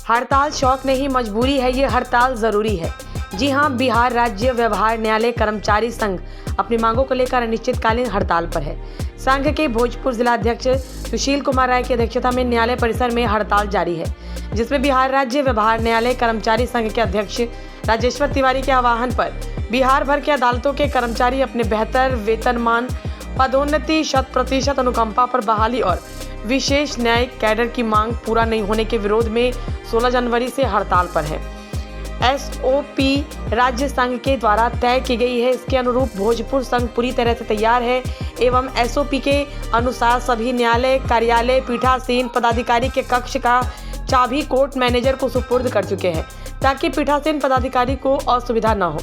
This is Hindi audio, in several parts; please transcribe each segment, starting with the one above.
हड़ताल शौक नहीं मजबूरी है, ये हड़ताल जरूरी है। जी हां, बिहार राज्य व्यवहार न्यायालय कर्मचारी संघ अपनी मांगों को लेकर अनिश्चितकालीन हड़ताल पर है। संघ के भोजपुर जिलाध्यक्ष सुशील कुमार राय की अध्यक्षता में न्यायालय परिसर में हड़ताल जारी है, जिसमें बिहार राज्य व्यवहार न्यायालय कर्मचारी संघ के अध्यक्ष राजेश्वर तिवारी के आह्वान पर बिहार भर के अदालतों के कर्मचारी अपने बेहतर वेतनमान, पदोन्नति, 100% अनुकंपा पर बहाली और विशेष न्यायिक कैडर की मांग पूरा नहीं होने के विरोध में 16 जनवरी से हड़ताल पर है। एसओपी राज्य संघ के द्वारा तय की गई है। इसके अनुरूप भोजपुर संघ पूरी तरह से तैयार है एवं एसओपी के अनुसार सभी न्यायालय कार्यालय पीठासीन पदाधिकारी के कक्ष का चाबी कोर्ट मैनेजर को सुपुर्द कर चुके हैं, ताकि पीठासीन पदाधिकारी को असुविधा न हो।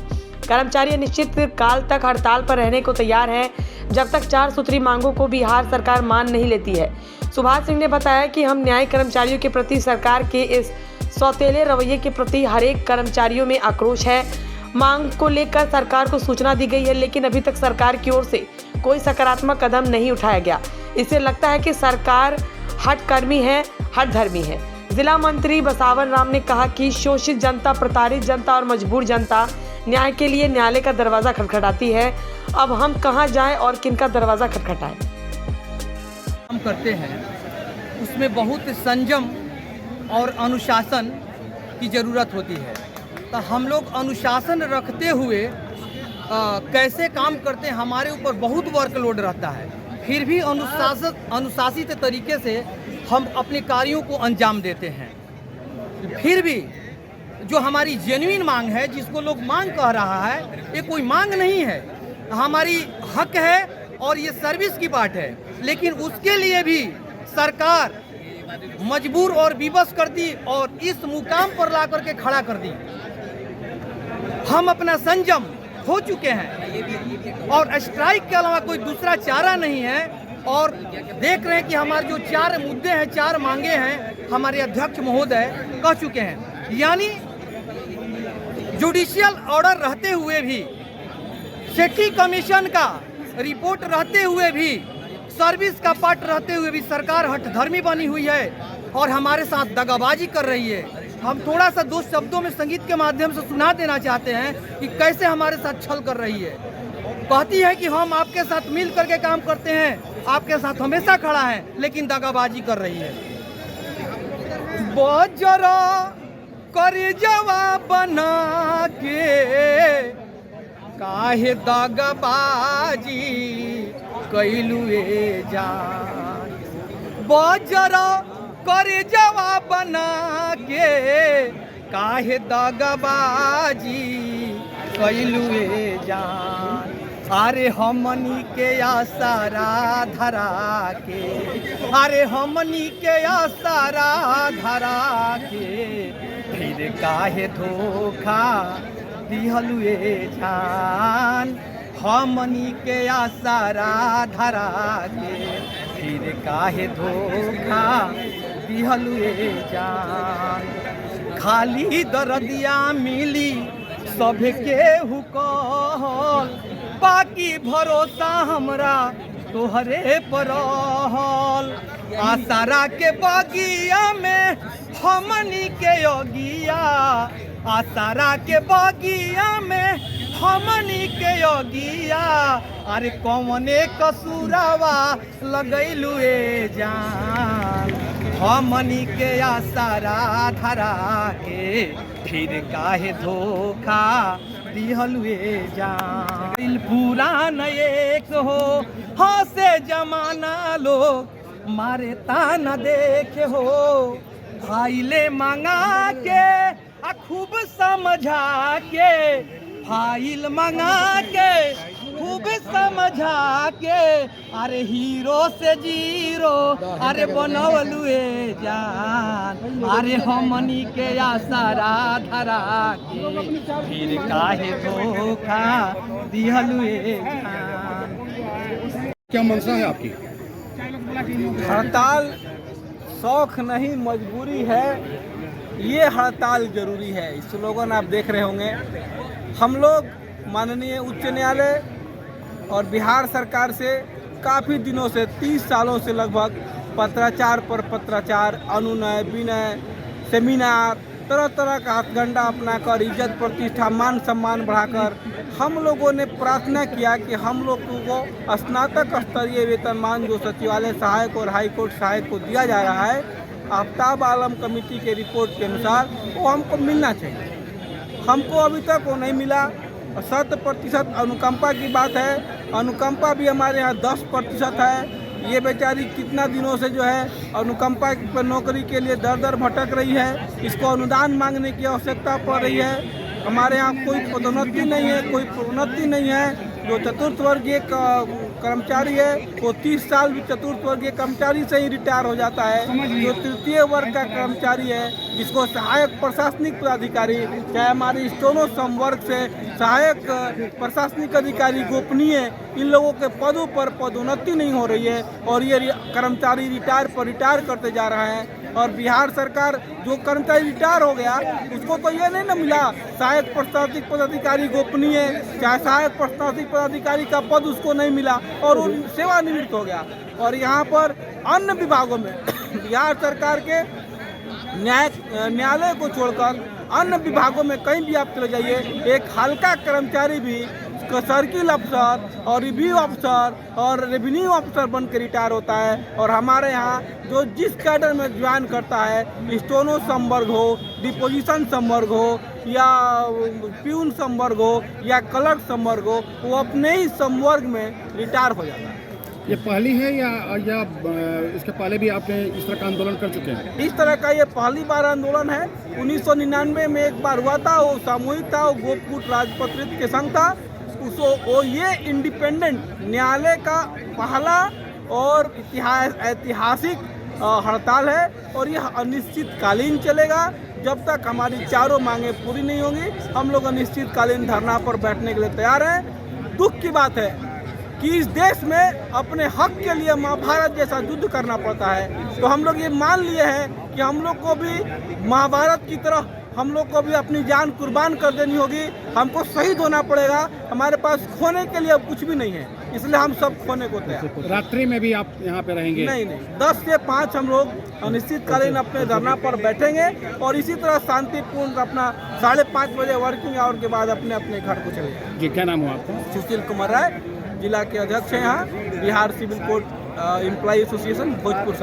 कर्मचारी अनिश्चित काल तक हड़ताल पर रहने को तैयार है, जब तक 4 सूत्री मांगों को बिहार सरकार मान नहीं लेती है। सुभाष सिंह ने बताया कि हम न्यायिक कर्मचारियों के प्रति सरकार के इस सौतेले रवैये के प्रति हरेक कर्मचारियों में आक्रोश है। मांग को लेकर सरकार को सूचना दी गई है, लेकिन अभी तक सरकार की ओर से कोई सकारात्मक कदम नहीं उठाया गया। इससे लगता है कि सरकार हठकर्मी है, हठधर्मी है। जिला मंत्री बसावन राम ने कहा कि शोषित जनता, प्रताड़ित जनता और मजबूर जनता न्याय के लिए न्यायालय का दरवाजा खटखटाती है। अब हम कहां जाएं और किनका दरवाजा खटखटाएं? हम करते हैं उसमें बहुत संयम और अनुशासन की ज़रूरत होती है। तो हम लोग अनुशासन रखते हुए कैसे काम करते हैं, हमारे ऊपर बहुत वर्कलोड रहता है, फिर भी अनुशासित तरीके से हम अपने कार्यों को अंजाम देते हैं। फिर भी जो हमारी जेन्युइन मांग है, जिसको लोग मांग कह रहा है, ये कोई मांग नहीं है, हमारी हक है और ये सर्विस की बात है। लेकिन उसके लिए भी सरकार मजबूर और विवश कर दी और इस मुकाम पर ला करके खड़ा कर दी। हम अपना संयम खो चुके हैं और स्ट्राइक के अलावा कोई दूसरा चारा नहीं है। और देख रहे हैं कि हमारे जो 4 मुद्दे हैं, 4 मांगे हैं, हमारे अध्यक्ष महोदय कह चुके हैं। यानी जुडिशियल ऑर्डर रहते हुए भी, सेठी कमीशन का रिपोर्ट रहते हुए भी, सर्विस का पार्ट रहते हुए भी सरकार हठधर्मी बनी हुई है और हमारे साथ दगाबाजी कर रही है। हम थोड़ा सा 2 शब्दों में संगीत के माध्यम से सुना देना चाहते हैं कि कैसे हमारे साथ छल कर रही है। कहती है कि हम आपके साथ मिल करके काम करते हैं, आपके साथ हमेशा खड़ा है, लेकिन दगाबाजी कर रही है। बजरा कर जवाब बना के काहे दगाबाजी कैलुए जान, बजरा कर जवाब बना के काहे दगाबाजी कैलुए जान। अरे हमनी के आसारा धरा के, अरे हमनी के आसारा धरा के, फिर काहे धोखा दिहलुए जान। हमनी के आसारा धरा के, फिर काहे धोखा दिहलुए जान। खाली दरदिया मिली सबके हुकल, बाकी भरोसा हमरा तोहरे पर रहल। आसारा के बगिया में हमनी के योगिया, आसारा के बगिया में हमनी के योगिया। अरे कौने कसूरावा लगैलुए जान, हमनी के आसारा धरा के, फिर काहे धोखा दिहलुए जान। दिल पुरान एक हो, हंसे जमाना लोग मारे ताना देखे हो। फाइले मंगा के खूब समझा के, फाइल मंगा के खूब समझा के, अरे हीरो से जीरो अरे बनवलुए जान। अरे हमनी के आसारा धरा के, फिर काहे धोखा दिहलुए जान। क्या मंशा है आपकी? हड़ताल शौक नहीं मजबूरी है, ये हड़ताल जरूरी है। स्लोगन आप देख रहे होंगे। हम लोग माननीय उच्च न्यायालय और बिहार सरकार से काफ़ी दिनों से 30 सालों से लगभग पत्राचार पर पत्राचार, अनुनय विनय, सेमिनार, तरह तरह का हथकंडा अपनाकर, इज्जत प्रतिष्ठा मान सम्मान बढ़ाकर हम लोगों ने प्रार्थना किया कि हम लोग को स्नातक स्तरीय वेतनमान जो सचिवालय सहायक और हाईकोर्ट सहायक को दिया जा रहा है, आफ्ताब आलम कमेटी के रिपोर्ट के अनुसार वो हमको मिलना चाहिए। हमको अभी तक वो नहीं मिला। 100% अनुकंपा की बात है, अनुकंपा भी हमारे यहाँ 10% है। ये बेचारी कितना दिनों से जो है अनुकंपा पर नौकरी के लिए दर दर भटक रही है। इसको अनुदान मांगने की आवश्यकता पड़ रही है। हमारे यहाँ कोई पदोन्नति नहीं है, कोई प्रोन्नति नहीं है। जो चतुर्थ वर्गीय कर्मचारी है वो 30 साल भी चतुर्थ वर्गीय कर्मचारी से ही रिटायर हो जाता है। जो तृतीय वर्ग का कर्मचारी है, जिसको सहायक प्रशासनिक पदाधिकारी, चाहे हमारे स्टोनो संवर्ग से सहायक प्रशासनिक अधिकारी, गोपनीय, इन लोगों के पदों पर पदोन्नति नहीं हो रही है और ये कर्मचारी रिटायर करते जा रहे हैं। और बिहार सरकार जो कर्मचारी रिटायर हो गया उसको तो ये नहीं ना मिला सहायक प्रशासनिक पदाधिकारी गोपनीय, चाहे सहायक प्रशासनिक पदाधिकारी का पद उसको नहीं मिला और वो सेवानिवृत्त हो गया। और यहाँ पर अन्य विभागों में बिहार सरकार के न्यायालय को छोड़कर अन्य विभागों में कहीं भी आप चले जाइए, एक हल्का कर्मचारी भी सर्किल अफसर और रिव्यू अफसर और रेवेन्यू अफसर बन के रिटायर होता है। और हमारे यहाँ जो जिस कैडर में ज्वाइन करता है, स्टोनो संवर्ग हो, डिपोजिशन संवर्ग हो या प्यून संवर्ग हो या क्लर्क संवर्ग हो, वो अपने ही संवर्ग में रिटायर हो जाता है। ये पहली है या इसके पहले भी आपने इस तरह का आंदोलन कर चुके हैं? इस तरह का ये पहली बार आंदोलन है। 1999 में एक बार हुआ था, वो सामूहिक था, वो गोपकूट राजपत्रित के संग था। वो ये इंडिपेंडेंट न्यायालय का पहला और ऐतिहासिक हड़ताल है और यह अनिश्चितकालीन चलेगा। जब तक हमारी चारों मांगे पूरी नहीं होंगी, हम लोग अनिश्चितकालीन धरना पर बैठने के लिए तैयार हैं। दुख की बात है कि इस देश में अपने हक के लिए महाभारत जैसा युद्ध करना पड़ता है। तो हम लोग ये मान लिए हैं कि हम लोग को भी महाभारत की तरह हम लोग को भी अपनी जान कुर्बान कर देनी होगी, हमको शहीद होना पड़ेगा। हमारे पास खोने के लिए अब कुछ भी नहीं है, इसलिए हम सब खोने को तैयार। रात्रि में भी आप यहाँ पे रहेंगे? नहीं, 10 से 5 हम लोग अनिश्चितकालीन अपने धरना पर बैठेंगे और इसी तरह शांतिपूर्ण अपना 5:30 बजे वर्किंग आवर के बाद अपने अपने घर को चले जाएंगे। जी, क्या नाम हुआ आपका? सुशील कुमार राय, जिला के अध्यक्ष हैं यहाँ Bihar civil court employ association Bhojpur.